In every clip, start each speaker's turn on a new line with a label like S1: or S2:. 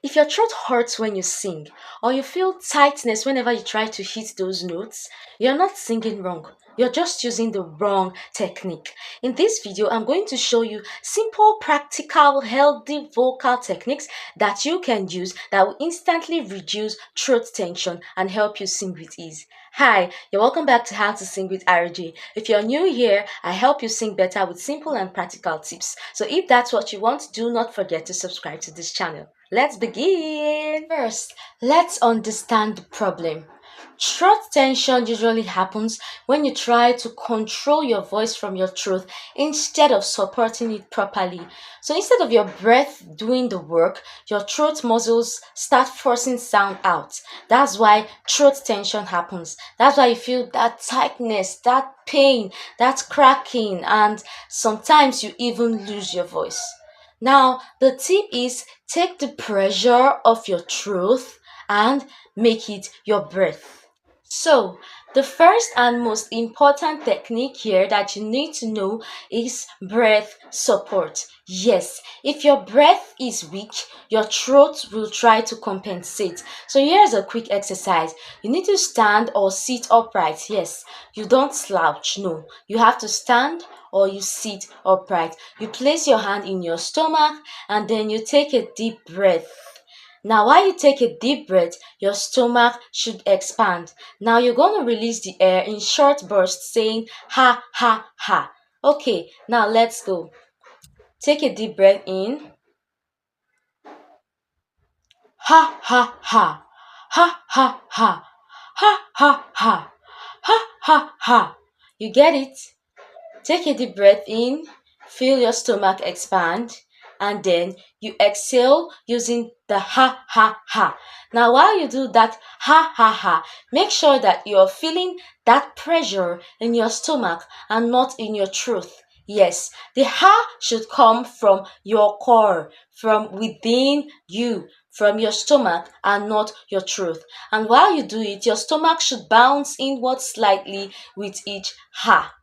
S1: If your throat hurts when you sing, or you feel tightness whenever you try to hit those notes, you're not singing wrong. You're just using the wrong technique. In this video, I'm going to show you simple, practical, healthy vocal techniques that you can use that will instantly reduce throat tension and help you sing with ease. Hi, you're welcome back to How to Sing with RJ. If you're new here, I help you sing better with simple and practical tips. So if that's what you want, do not forget to subscribe to this channel. Let's begin! First, let's understand the problem. Throat tension usually happens when you try to control your voice from your throat instead of supporting it properly. So instead of your breath doing the work, your throat muscles start forcing sound out. That's why throat tension happens. That's why you feel that tightness, that pain, that cracking, and sometimes you even lose your voice. Now, the tip is take the pressure off your throat and make it your breath. So, the first and most important technique here that you need to know is breath support. Yes, if your breath is weak, your throat will try to compensate. So, here's a quick exercise. You need to stand or sit upright. Yes, you don't slouch. No, you have to stand or you sit upright. You place your hand in your stomach and then you take a deep breath. Now, while you take a deep breath, your stomach should expand. Now, you're going to release the air in short bursts saying ha, ha, ha. Okay, now let's go. Take a deep breath in. Ha, ha, ha. Ha, ha, ha. Ha, ha, ha. Ha, ha, ha. You get it? Take a deep breath in. Feel your stomach expand. And then you exhale using the ha ha ha. Now, while you do that ha ha ha, make sure that you're feeling that pressure in your stomach and not in your throat. Yes, the ha should come from your core, from within you, from your stomach and not your throat. And while you do it, your stomach should bounce inward slightly with each ha.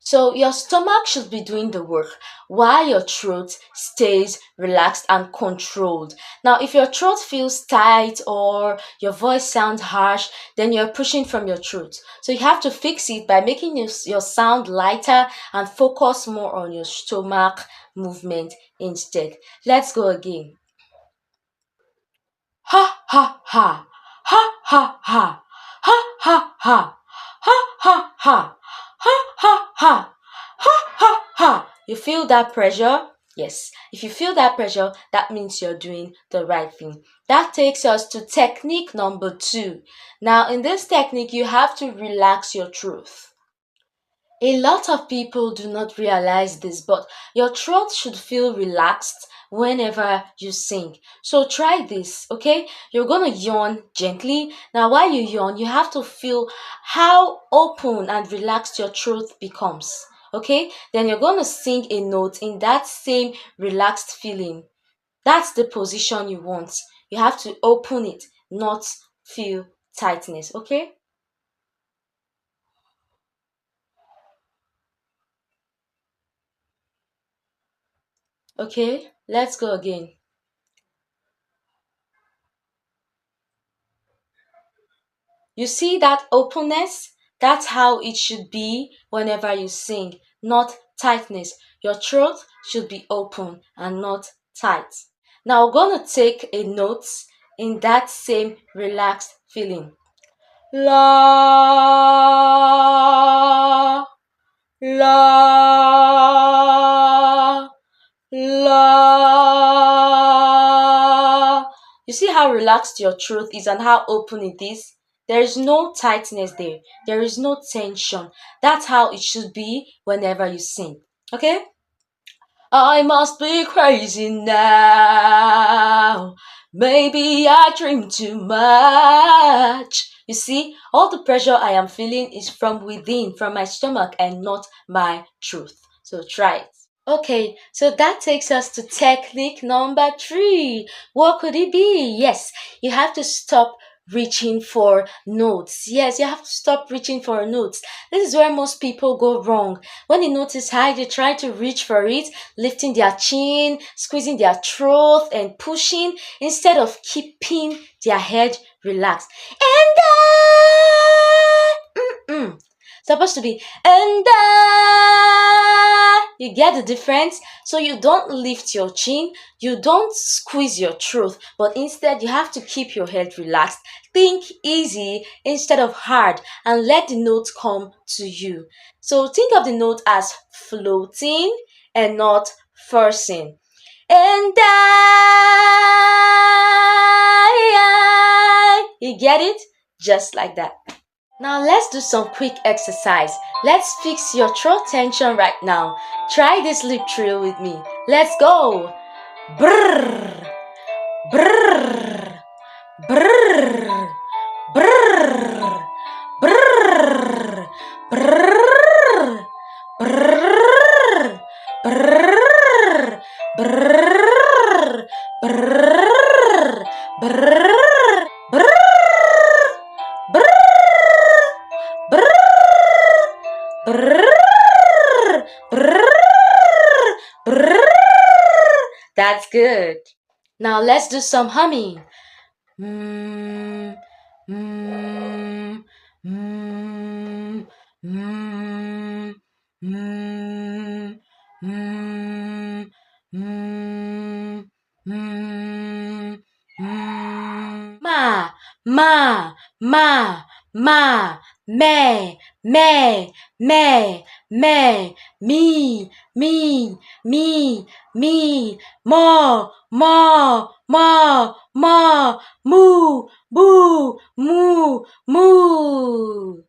S1: So your stomach should be doing the work while your throat stays relaxed and controlled. Now, if your throat feels tight or your voice sounds harsh, then you're pushing from your throat. So you have to fix it by making your sound lighter and focus more on your stomach movement instead. Let's go again. Ha ha ha. Ha ha ha. Ha ha ha. Ha ha ha. Ha ha ha. Ha ha ha. You feel that pressure? Yes. If you feel that pressure, that means you're doing the right thing. That takes us to technique number 2. Now, in this technique, you have to relax your throat. A lot of people do not realize this, but your throat should feel relaxed whenever you sing. So try this, okay? You're gonna yawn gently. Now, while you yawn, you have to feel how open and relaxed your throat becomes, okay? Then you're gonna sing a note in that same relaxed feeling. That's the position you want. You have to open it, not feel tightness, okay? Okay, let's go again. You see that openness? That's how it should be whenever you sing, not tightness. Your throat should be open and not tight. Now we're going to take a note in that same relaxed feeling. La, la, la. You see how relaxed your throat is and how open it is? There is no tightness there. There is no tension. That's how it should be whenever you sing. Okay? I must be crazy now. Maybe I dream too much. You see, all the pressure I am feeling is from within, from my stomach, and not my truth. So try it. Okay, so that takes us to technique number 3. What could it be? Yes, you have to stop reaching for notes. Yes, you have to stop reaching for notes. This is where most people go wrong. When the note is high, they try to reach for it, lifting their chin, squeezing their throat, and pushing instead of keeping their head relaxed. And supposed to be and you get the difference? So you don't lift your chin, you don't squeeze your throat, but instead you have to keep your head relaxed. Think easy instead of hard and let the note come to you. So think of the note as floating and not forcing. And you get it? Just like that. Now let's do some quick exercise. Let's fix your throat tension right now. Try this lip trill with me. Let's go. Brrr, brrr, brrr, brrr, brrr, brrr, brrr, brrr, brrr, brrr, brrr. That's good. Now let's do some humming. Mm, mm, mm, mm, mm, mm, mm, mm, mm. Ma, ma, me, me, ma, moo.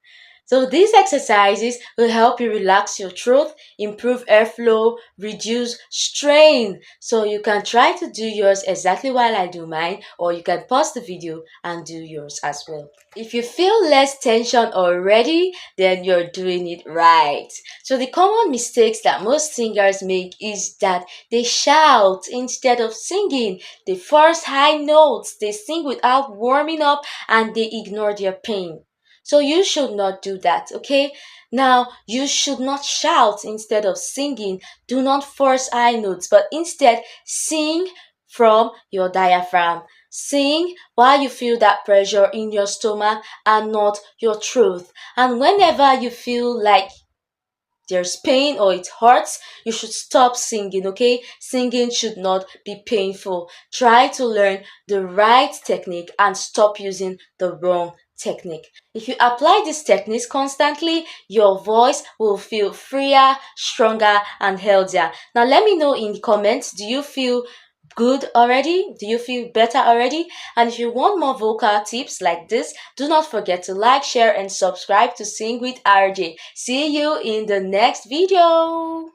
S1: So these exercises will help you relax your throat, improve airflow, reduce strain. So you can try to do yours exactly while I do mine, or you can pause the video and do yours as well. If you feel less tension already, then you're doing it right. So the common mistakes that most singers make is that they shout instead of singing. They force high notes, they sing without warming up, and they ignore their pain. So you should not do that, okay? Now, you should not shout instead of singing. Do not force high notes, but instead sing from your diaphragm. Sing while you feel that pressure in your stomach and not your throat. And whenever you feel like there's pain or it hurts, you should stop singing, okay? Singing should not be painful. Try to learn the right technique and stop using the wrong technique. If you apply these techniques constantly, your voice will feel freer, stronger, and healthier. Now, let me know in the comments, do you feel good already? Do you feel better already? And if you want more vocal tips like this, do not forget to like, share, and subscribe to Sing with RJ. See you in the next video.